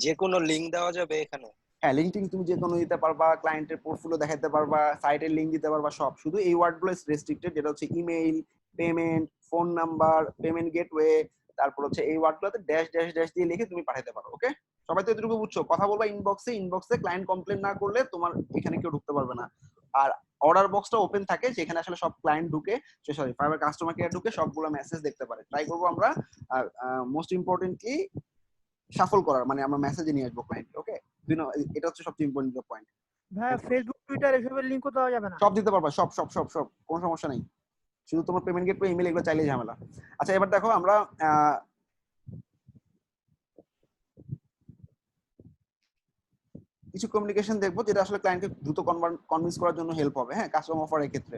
যে কোনো লিংক দেওয়া যাবে এখানে? হ্যাঁ, লিঙ্কটিং তুমি যে কোনো দিতে পারবা, ক্লায়েন্টের পোর্টফোলিও দেখাতে পারবা, সাইটের লিংক দিতে পারবা, সব। শুধু এই ওয়ার্ডগুলো রেস্ট্রিক্টেড, যেটা হচ্ছে email, payment, phone number, payment gateway, তারপর হচ্ছে এই ওয়ার্ডগুলোতে ড্যাশ ড্যাশ ড্যাশ দিয়ে লিখে তুমি পাঠাতে পারো, ওকে? সবাই তো এতটুকু বুঝছো? কথা বলবা ইনবক্সে, ইনবক্সে ক্লায়েন্ট কমপ্লেন না করলে তোমার এখানে কেউ ঢুকতে পারবে না। আর অর্ডার বক্সটা ওপেন থাকে, যেখানে আসলে সব ক্লায়েন্ট ঢুকে, সরি ফাইবার কাস্টমার কেয়ার ঢুকে সবগুলো মেসেজ দেখতে পারে। ট্রাই করবো আমরা মোস্ট ইম্পর্টেন্টলি শাফল করার, মানে আমরা মেসেজে নিয়ে আসবো ক্লায়েন্ট, ওকে? এটা হচ্ছে সবচেয়ে ইম্পর্টেন্ট পয়েন্ট। ভাই ফেসবুক, টুইটার এসবের লিংকও দেওয়া যাবে না? সব দিতে পারবা, সব সব সব সব, কোনো সমস্যা নেই। শুধু তোমার পেমেন্ট গেটওয়ে, ইমেল, এগুলো চাইলেই ঝামেলা। আচ্ছা এবার দেখো আমরা কিছু কমিউনিকেশন দেখবো যেটা আসলে ক্লায়েন্টকে দ্রুত কনভিন্স করার জন্য হেল্প হবে, হ্যাঁ, কাস্টমার অফারের ক্ষেত্রে।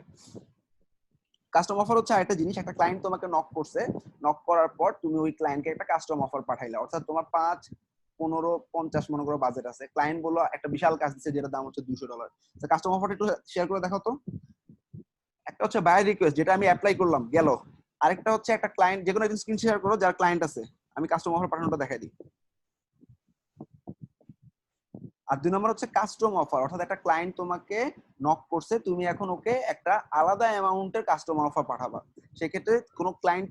কাস্টম অফার হচ্ছে একটা জিনিস, একটা ক্লায়েন্ট তোমাকে নক করছে, নক করার পর তুমি ওই ক্লায়েন্টকে একটা কাস্টম অফার পাঠাইলা, অর্থাৎ তোমার 5, 15, 50 মনে করো বাজেট আছে, ক্লায়েন্ট বললো একটা বিশাল কাজ দিচ্ছে যেটা দাম হচ্ছে $200। তো কাস্টম অফারটা একটু শেয়ার করে দেখাও তো। একটা হচ্ছে বায়ার রিকোয়েস্ট, যেটা আমি অ্যাপ্লাই করলাম, গেল। আরেকটা হচ্ছে একটা ক্লায়েন্ট, যে কোনো একজন স্ক্রিন শেয়ার করো যার ক্লায়েন্ট আছে, আমি কাস্টম অফার পাঠানোটা দেখাই দিই। আর 2 নম্বর হচ্ছে কাস্টম অফার, অর্থাৎ একটা ক্লায়েন্ট তোমাকে নক করছে, তুমি এখন ওকে একটা আলাদা অ্যামাউন্টের কাস্টমার অফার পাঠাবা। সেক্ষেত্রে কোনো ক্লায়েন্ট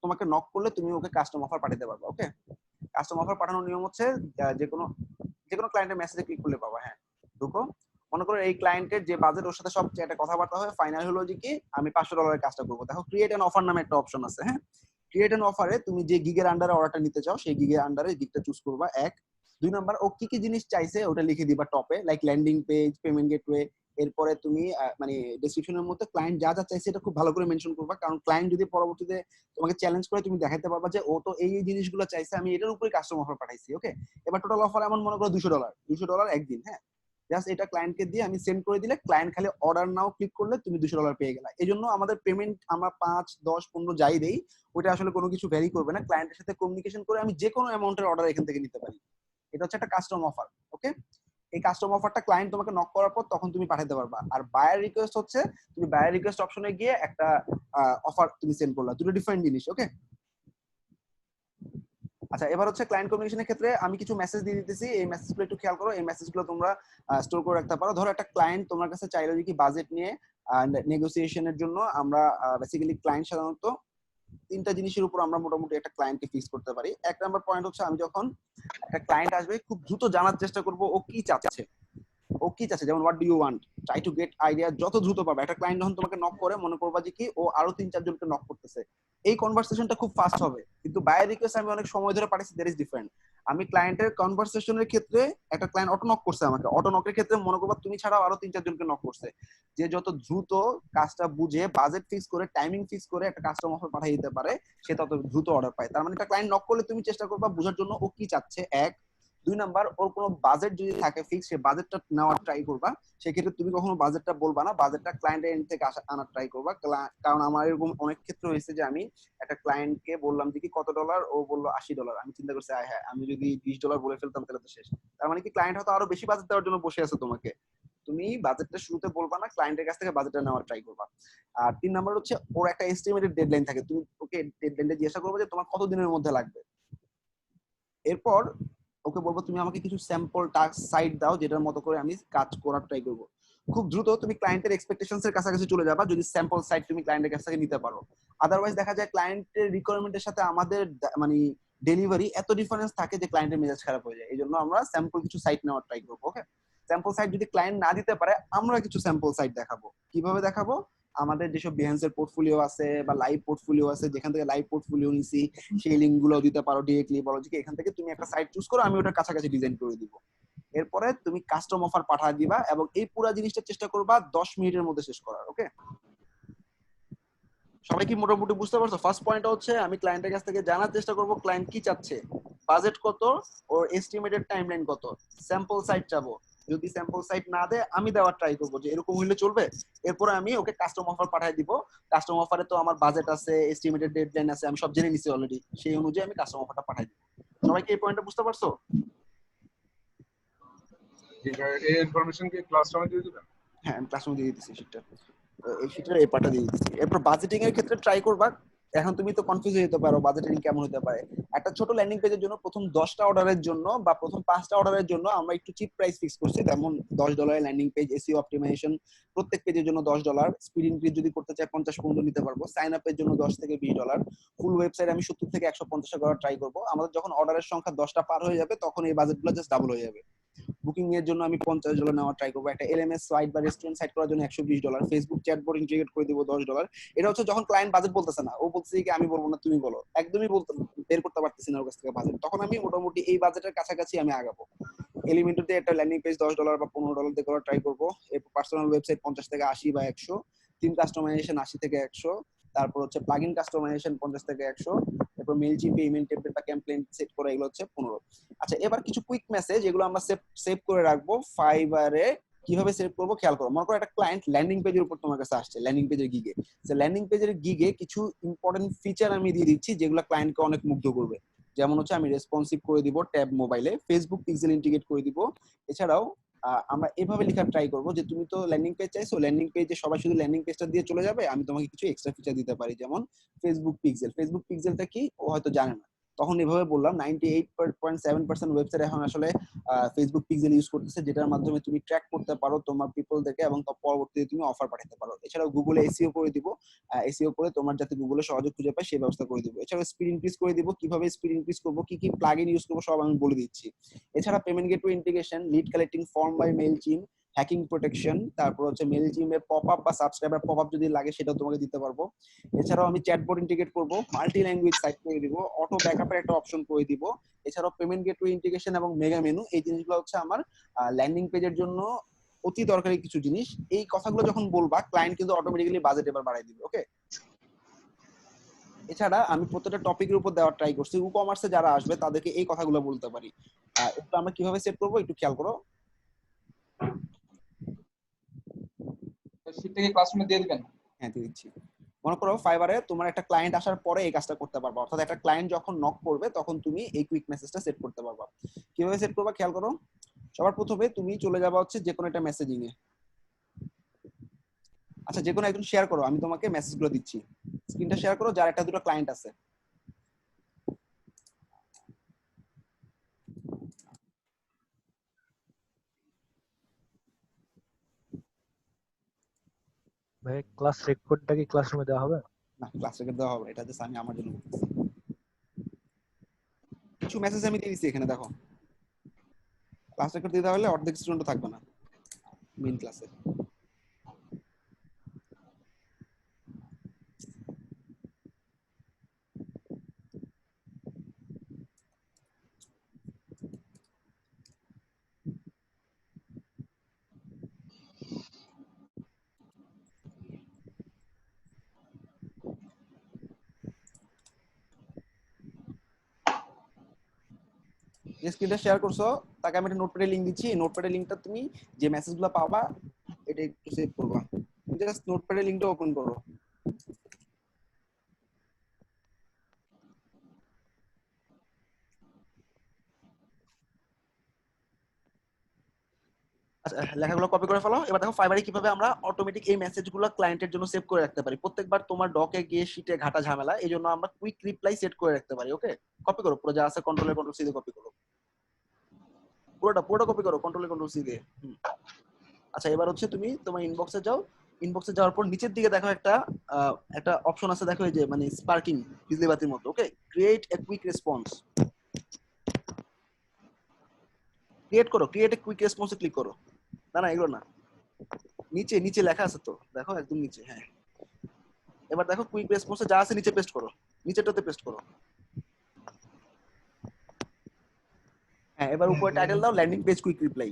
তোমাকে নক করলে তুমি ওকে কাস্টম অফার পাঠাতে পারবা, ওকে? কাস্টম অফার পাঠানোর নিয়ম হচ্ছে যে কোনো ক্লায়েন্টের মেসেজে ক্লিক করলে পাবা। হ্যাঁ, ঢুকো। মনে করো এই ক্লায়েন্টের যে বাজেট, ওর সাথে সব একটা কথাবার্তা হয়, ফাইনাল হলো যে কি আমি $500 কাজটা করবো। দেখো ক্রিয়েট এন অফার নামে একটা অপশন আছে, হ্যাঁ। ক্রিয়েট এন অফারে তুমি যে গিগের আন্ডারে অর্ডারটা নিতে চাও, সেই গিগের আন্ডারে গিগটা চুজ করবা, 1। 2 নাম্বার, ও কি কি জিনিস চাইছে ওটা লিখে দিবা টপে, like landing page, payment gateway, এরপরে তুমি মানে ডেসক্রিপশনের মধ্যে ক্লায়েন্ট যা যা চাইছে এটা খুব ভালো করে মেনশন করবা, কারণ ক্লায়েন্ট যদি পরবর্তীতে তোমাকে চ্যালেঞ্জ করে তুমি দেখাতে পারবা যে ও তো এই এই জিনিসগুলো চাইছে, আমি এটার উপরে কাস্টম অফার পাঠাইছি। ওকে, এবার টোটাল অফার এমন মনে করো $200 একদিন। হ্যাঁ, জাস্ট এটা ক্লায়েন্টকে দিয়ে আমি সেন্ড করে দিলে ক্লায়েন্ট খালি অর্ডার নাও ক্লিক করলে তুমি $200 পেয়ে গেলা। এই জন্য আমাদের পেমেন্ট আমরা 5, 10, 15 যাই দেই, ওটা আসলে কোনো কিছু ভ্যারি করবে না। ক্লায়েন্টের সাথে কমিউনিকেশন করে আমি যে কোনো অ্যামাউন্টের অর্ডার এখান থেকে নিতে পারি। এটা হচ্ছে একটা কাস্টম অফার। ওকে, এই কাস্টম অফারটা ক্লায়েন্ট তোমাকে নক করার পর তখন তুমি পাঠাতে পারবা। আর বায়ার রিকোয়েস্ট হচ্ছে তুমি বায়ার রিকোয়েস্ট অপশনে গিয়ে একটা অফার তুমি সেন্ড করলা, দুটো ডিফারেন্ট জিনিস। ওকে, আচ্ছা এবার হচ্ছে ক্লায়েন্ট কমিউনিকেশনের ক্ষেত্রে আমি কিছু মেসেজ দিয়ে দিতেছি, এই মেসেজগুলো একটু খেয়াল করো। এই মেসেজগুলো তোমরা স্টোর করে রাখতে পারো। ধরো একটা ক্লায়েন্ট তোমার কাছে চাইলো যে কি বাজেট নিয়ে নেগোসিয়েশনের জন্য আমরা বেসিক্যালি ক্লায়েন্ট সাধারণত তিনটা জিনিসের উপর আমরা মোটামুটি একটা ক্লায়েন্টকে ফিক্স করতে পারি। এক নাম্বার পয়েন্ট হচ্ছে আমি যখন একটা ক্লায়েন্ট আসবে খুব দ্রুত জানার চেষ্টা করব ও কি চাচ্ছে, যেমন what do you want, try to get idea যত দ্রুত পাবে। একটা ক্লায়েন্ট যখন তোমাকে নক করে মনে করবা যে কি ও আরো 3-4 জনকে নক করতেছে, এই কনভারসেশনটা খুব ফাস্ট হবে। কিন্তু বায়ার রিকোয়েস্ট আমি অনেক সময় ধরে পাঠাইছি, দ্যাট ইজ ডিফারেন্ট। আমি ক্লায়েন্টের কনভারসেশনের ক্ষেত্রে একটা ক্লায়েন্ট অটো নক করছে আমাকে, অটো নকের ক্ষেত্রে মনে করবা তুমি ছাড়াও আরো 3-4 জনকে নক করছে, যে যত দ্রুত কাজটা বুঝে বাজেট ফিক্স করে টাইমিং ফিক্স করে একটা কাস্টম অফার পাঠিয়ে দিতে পারে সে তত দ্রুত অর্ডার পায়। তার মানে একটা ক্লায়েন্ট নক করলে তুমি চেষ্টা করবা বোঝার জন্য ও কি চাচ্ছে, এক। 2 নাম্বার, ওর কোনো বাজেট যদি থাকে ফিক্স, সে বাজেটটা নেওয়ার ট্রাই করবা। সেক্ষেত্রে তুমি কখনো বাজেটটা বলবা না, বাজেটটা ক্লায়েন্টের এন্ড থেকে আনার ট্রাই করবা। কারণ আমার এরকম অনেক ক্ষেত্রে হয়েছে যে আমি একটা ক্লায়েন্টকে বললাম যে কি কত ডলার, ও বললো $80। আমি চিন্তা করছি হ্যাঁ আমি যদি $20 বলে ফেলতাম তাহলে তো শেষ। তার মানে কি ক্লায়েন্ট হয়তো আরো বেশি বাজেট দেওয়ার জন্য বসে আছে তোমাকে, তুমি বাজেটটা শুরুতে বলবা না, ক্লায়েন্টের কাছ থেকে বাজেটটা নেওয়ার ট্রাই করবা। আর 3 নাম্বার হচ্ছে ওর একটা এস্টিমেটেড ডেডলাইন থাকে, তুমি ওকে ডেডলাইনটা জিজ্ঞাসা করবে যে তোমার কত দিনের মধ্যে লাগবে। এরপর ওকে বলবো তুমি আমাকে কিছু স্যাম্পল টাস্ক সাইট দাও যেটার মতো করে আমি কাজ করার ট্রাই করব। খুব দ্রুত তুমি ক্লায়েন্টের এক্সপেকটেশনস এর কাছাকাছি চলে যাবা যদি স্যাম্পল সাইট তুমি ক্লায়েন্টের কাছ থেকে নিতে পারো। আদারওয়াইজ দেখা যায় ক্লায়েন্টের রিকোয়ারমেন্টের সাথে আমাদের মানে ডেলিভারি এত ডিফারেন্স থাকে যে ক্লায়েন্টের মেজাজ খারাপ হয়ে যায়। এই জন্য আমরা স্যাম্পল কিছু সাইট নেওয়ার ট্রাই করবো। ওকে, স্যাম্পল সাইট যদি ক্লায়েন্ট না দিতে পারে আমরা কিছু স্যাম্পল সাইট দেখাবো। কিভাবে দেখাবো? আমাদের যেসব বিহেন্সের পোর্টফোলিও আছে বা লাইভ পোর্টফোলিও আছে, যেখান থেকে লাইভ পোর্টফোলিও নিছি সেই লিঙ্ক গুলো দিতে পারো ডিরেক্টলি, বলো যে এখান থেকে তুমি একটা সাইট চুজ করো, আমি ওটার কাছাকাছি ডিজাইন করে দিব। এরপরে তুমি কাস্টম অফার পাঠিয়ে দিবা এবং এই পুরো জিনিসটা চেষ্টা করবা 10 মিনিটের মধ্যে শেষ করার। ওকে, সবাই কি মোটামুটি বুঝতে পারছো? ফার্স্ট পয়েন্ট হচ্ছে আমি ক্লায়েন্টের কাছ থেকে জানার চেষ্টা করব ক্লায়েন্ট কি চাচ্ছে, বাজেট কত, ওর এস্টিমেটেড টাইমলাইন কত, স্যাম্পল সাইট চাবো। যদি স্যাম্পল সাইট না দেয় আমি দেওয়ার ট্রাই করবো যে এরকম হইলে চলবে। এরপরে আমি ওকে কাস্টম অফার পাঠিয়ে দিব। কাস্টম অফারে তো আমার বাজেট আছে, এস্টিমেটেড ডেডলাইন আছে, আমি সব জেনে নিছি অলরেডি, সেই অনুযায়ী আমি কাস্টম অফারটা পাঠিয়ে দিব। সবাই কি এই পয়েন্টটা বুঝতে পারছো? এই ইনফরমেশন কি ক্লাসরুমে দিয়ে দিবেন? হ্যাঁ, আমি ক্লাসরুমে দিয়ে দিতেছি শিটটা, এই শিটটা এই পার্টটা দিয়ে দিতেছি। এরপর বাজেটিং এর ক্ষেত্রে ট্রাই করবা। এখন তুমি তো কনফিউজ হয়ে যেতে পারো বাজেটিং কেমন হতে পারে। একটা ছোট ল্যান্ডিং পেজের জন্য প্রথম 10টা অর্ডারের জন্য বা প্রথম 5টা অর্ডারের জন্য আমরা একটু চিপ প্রাইস ফিক্স করছি, যেমন $10 ল্যান্ডিং পেজ, এসইও অপটিমাইজেশন প্রত্যেক পেজের জন্য $10, স্পিড ইনক্রিজ যদি করতে চাই 50 পর্যন্ত নিতে পারবো, সাইন আপের জন্য $10 থেকে $20, ফুল ওয়েবসাইট আমি 70 থেকে 150 করার ট্রাই করবো। আমাদের যখন অর্ডারের সংখ্যা 10টা পার হয়ে যাবে তখন এই বাজেটগুলো জাস্ট ডাবল হয়ে যাবে। বুকিং এর জন্য আমি $50 নেওয়ার ট্রাই করবো, একটা এলএমএস সাইট বা রেস্টুরেন্ট সাইট করার জন্য $120, ফেসবুক চ্যাটবট ইন্টিগ্রেট করে দিব $10। এটা হচ্ছে যখন ক্লায়েন্ট বাজেট বলতেছে না, ও বলছে কি আমি বলবো না তুমি বলো, একদমই বলতে বের করতে পারতেছি না ওর কাছ থেকে বাজেট, তখন আমি মোটামুটি এই বাজেটের কাছাকাছি আমি আগাবো। এলিমেন্টতে একটা ল্যান্ডিং পেজ $10 বা $15 দিয়ে করার ট্রাই করবো। এরপর পার্সোনাল ওয়েবসাইট 50 থেকে 80 বা 100, থিম কাস্টমাইজেশন 80 থেকে 100, তারপর হচ্ছে প্লাগইন কাস্টমাইজেশন 50 থেকে 100, এরপর মেইলচিম্পে ইমেল টেমপ্লেট বা ক্যাম্পেইন সেট করা এগুলো হচ্ছে 15। আচ্ছা এবার কিছু কুইক মেসেজ এগুলো আমরা সেভ করে রাখবো ফাইবারে। কিভাবে সেভ করবো খেয়াল করো। মনে করো একটা ক্লায়েন্ট ল্যান্ডিং পেজের উপর তোমার কাছে আসছে, ল্যান্ডিং পেজের গিগে, সে ল্যান্ডিং পেজের গিগে কিছু ইম্পর্টেন্ট ফিচার আমি দিয়ে দিচ্ছি যেগুলো ক্লায়েন্টকে অনেক মুগ্ধ করবে। যেমন হচ্ছে আমি রেসপন্সিভ করে দিব ট্যাব মোবাইলে, ফেসবুক পিক্সেল ইন্টিগ্রেট করে দিব। এছাড়াও আমরা এভাবে লেখার ট্রাই করবো যে তুমি তো ল্যান্ডিং পেজ চাইছো, ল্যান্ডিং পেজে সবাই শুধু ল্যান্ডিং পেজটা দিয়ে চলে যাবে, আমি তোমাকে কিছু এক্সট্রা ফিচার দিতে পারি, যেমন ফেসবুক পিক্সেল। ফেসবুক পিক্সেলটা কি ও হয়তো জানে না, তখন এভাবে বললাম 98.7% ওয়েবসাইট এখন আসলে ফেসবুক পিক্সেল ইউজ করতেছে, যেটার মাধ্যমে তুমি ট্র্যাক করতে পারো তোমার পিপলদেরকে এবং পরবর্তীতে তুমি অফার পাঠাতে পারো। এছাড়াও গুগলে এসইও করে দিব, এসইও করে তোমার যাতে গুগলে সহজে খুঁজে পায় সেই ব্যবস্থা করে দিব। এছাড়াও স্পিড ইনক্রিজ করে দিব, কিভাবে স্পিড ইনক্রিজ করবো, কি কি প্লাগইন ইউজ করবো সব আমি বলে দিচ্ছি। এছাড়া payment gateway integration, lead collecting form by Mailchimp, hacking protection, তারপর হচ্ছে মেইলচিম্পের পপআপ বা সাবস্ক্রাইবার পপআপ যদি লাগে সেটাও তোমাকে দিতে পারবো। এছাড়াও আমি চ্যাটবট ইন্টিগ্রেট করব, মাল্টি ল্যাঙ্গুয়েজ সাইট করে দিব, অটো ব্যাকআপের একটা অপশন করে দিব। এছাড়াও পেমেন্ট গেটওয়ে ইন্টিগ্রেশন এবং মেগা মেনু, এই জিনিসগুলো হচ্ছে আমার ল্যান্ডিং পেজের জন্য অতি দরকারি কিছু জিনিস। এই কথাগুলো যখন বলবা ক্লায়েন্ট কিন্তু অটোমেটিক্যালি বাজেট এবার বাড়াই দিবে। ওকে, এছাড়া আমি প্রত্যেকটা টপিকের উপর দেওয়ার ট্রাই করছি। ই কমার্সে যারা আসবে তাদেরকে এই কথাগুলো বলতে পারি। একটু আমরা কিভাবে সেট করবো একটু খেয়াল করো। শীটটা কি ক্লাসরুমে দিয়ে দিবেন? হ্যাঁ, দিয়ে দিচ্ছি। মনে করো ফাইবারে তোমার একটা ক্লায়েন্ট আসার পরে এই কাজটা করতে পারবা, অর্থাৎ একটা ক্লায়েন্ট যখন নক করবে তখন তুমি এই কুইক মেসেজটা সেট করতে পারবা। কিভাবে সেট করবা খেয়াল করো। সবার প্রথমে তুমি চলে যাবা হচ্ছে যে কোনো একটা মেসেজিং এ। আচ্ছা, যে কোনো একজন শেয়ার করো, আমি তোমাকে মেসেজগুলো দিচ্ছি। স্ক্রিনটা শেয়ার করো যার একটা দুটো ক্লায়েন্ট আছে। ভাই ক্লাস রেকর্ডটা কি ক্লাসরুমে দেওয়া হবে? না, ক্লাস রেকর্ড দেওয়া হবে, এটা জাস্ট আমি আমার জন্য করতেছি। কিছু মেসেজ আমি দিয়ে দিচ্ছি এখানে দেখো। ক্লাস রেকর্ড দিতে হলে অর্ধেক স্টুডেন্টও থাকবে না মেইন ক্লাসে। যে স্ক্রিনটা শেয়ার করছো তাকে আমি একটা নোটপ্যাডে লিংক দিচ্ছি। এই নোটপ্যাডের লিংকটা তুমি যে মেসেজগুলো পাবা এটা একটু সেভ করবা। জাস্ট নোটপ্যাডের লিংকটা ওপেন করো। আচ্ছা, লেখাগুলো কপি করে ফেলো। এবার দেখো ফাইবারে কিভাবে আমরা অটোমেটিক এই মেসেজগুলো ক্লায়েন্টের জন্য সেভ করে রাখতে পারি। প্রত্যেকবার তোমার ডকে গিয়ে শিটে ঘাটা ঝামেলা, এই জন্য আমরা কুইক রিপ্লাই সেট করে রাখতে পারি। ওকে, কপি করো পুরো যা আছে, কন্ট্রোল সি দিয়ে কপি করো। পুরোটা কপি করো কন্ট্রোল সি দিয়ে। আচ্ছা, এবার হচ্ছে তুমি তোমার ইনবক্সে যাও। ইনবক্সে যাওয়ার পর নিচের দিকে দেখো একটা অপশন আছে, দেখো এই যে মানে স্পার্কিং বিজলি বাতির মতো। Okay, create a quick response. Create a quick রেসপন্সে ক্লিক করো। না এগুলো না, নিচে নিচে লেখা আছে তো, দেখো একদম নিচে। হ্যাঁ, এবার দেখো কুইক রেসপন্সে যা আছে নিচে পেস্ট করো, নিচেরটাতে পেস্ট করো। হ্যাঁ, এবার উপরে টাইটেল দাও ল্যান্ডিং পেজ কুইক রিপ্লাই।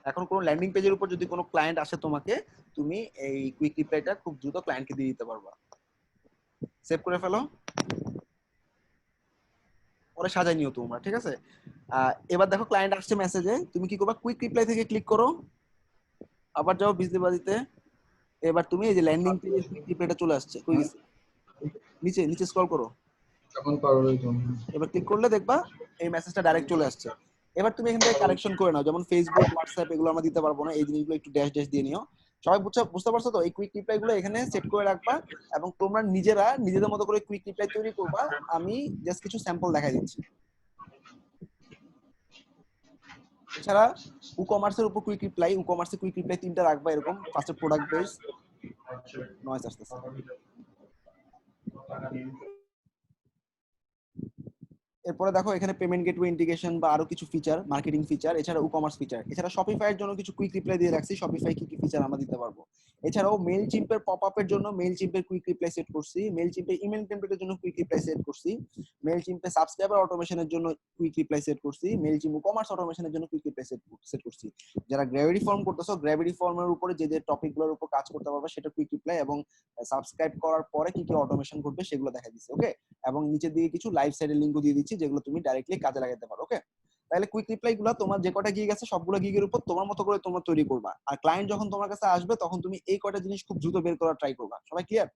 এখন কোন ল্যান্ডিং পেজের উপর যদি কোনো ক্লায়েন্ট আসে তোমাকে, তুমি এই কুইক রিপ্লাইটা খুব দ্রুত ক্লায়েন্টকে দিয়ে দিতে পারবা। সেভ করে ফেলো, পরে সাজাই নিও তোমরা, ঠিক আছে? এবার দেখো ক্লায়েন্ট আসছে মেসেজে, তুমি কি করবা? কুইক রিপ্লাই থেকে ক্লিক করো, আবার যাও বিজলি বাজিতে। এবার তুমি এই যে ল্যান্ডিং পেজের কুইক রিপ্লাইটা চলে আসছে, কই গেছে? নিচে নিচে স্ক্রল করো। এবার ক্লিক করলে দেখবা এই মেসেজটা ডাইরেক্ট চলে আসছে। এবার তুমি এখান থেকে কারেকশন করে নাও, যেমন ফেসবুক, হোয়াটসঅ্যাপ এগুলো আমরা দিতে পারবো না, এই জিনিসগুলো একটু ড্যাশ ড্যাশ দিয়ে নিও। সবাই বুঝতে পারছো তো? এই কুইক রিপ্লাই গুলো এখানে সেট করে রাখবা এবং তোমরা নিজেদের মতো করে কুইক রিপ্লাই তৈরি করবা। আমি জাস্ট কিছু স্যাম্পল দেখাই দিচ্ছি। এছাড়া ই-কমার্সের উপর কুইক রিপ্লাই, ই-কমার্সে কুইক রিপ্লাই তিনটা রাখবা এরকম। ফার্স্টে প্রোডাক্ট বেস, নয়েজ আসতেছে। এরপরে দেখো এখানে পেমেন্ট গেটওয়ে ইন্টিগ্রেশন বা আরো কিছু ফিচার, মার্কেটিং ফিচার, এছাড়া ই-কমার্স ফিচার। এছাড়া শপিফাই এর জন্য কিছু কুইক রিপ্লাই দিয়ে রাখছি, শপিফাই কি কি ফিচার আমরা দিতে পারবো। এছাড়াও মেইল চিম্পের পপআপের জন্য মেইল চিম্পের কুইক রিপ্লাই সেট করছি, মেইল চিম্পের ইমেল টেমপ্লেটের জন্য কুইক রিপ্লাই সেট করছি, মেইল চিম্পে সাবস্ক্রাইবার অটোমেশনের জন্য কুইক রিপ্লাই সেট করছি, মেইল চিম্প ই-কমার্স অটোমেশনের জন্য কুইক রিপ্লাই সেট করছি। যারা গ্র্যাভিটি ফর্ম করতেছো, গ্র্যাভিটি ফর্মের উপরে যে যে টপিকগুলোর উপর কাজ করতে পারবে সেটা কুইক রিপ্লাই, এবং সাবস্ক্রাইব করার পরে কি কি অটোমেশন করবে সেগুলো দেখা দিচ্ছে। ওকে, এবং নিচের দিকে কিছু লাইভ সাইডের লিংকও দিয়ে দিচ্ছি যেগুলো তুমি ডাইরেক্টলি কাজে লাগাতে পারো। ওকে, তাহলে কুইক রিপ্লাই গুলো তোমার যে কটা গিগ আছে সবগুলো গিগের উপর তোমার মতো করে তোমরা তৈরি করবা। আর ক্লায়েন্ট যখন তোমার কাছে আসবে তখন তুমি এই কয়টা জিনিস খুব দ্রুত বের করার ট্রাই করবা। সবাই ক্লিয়ার?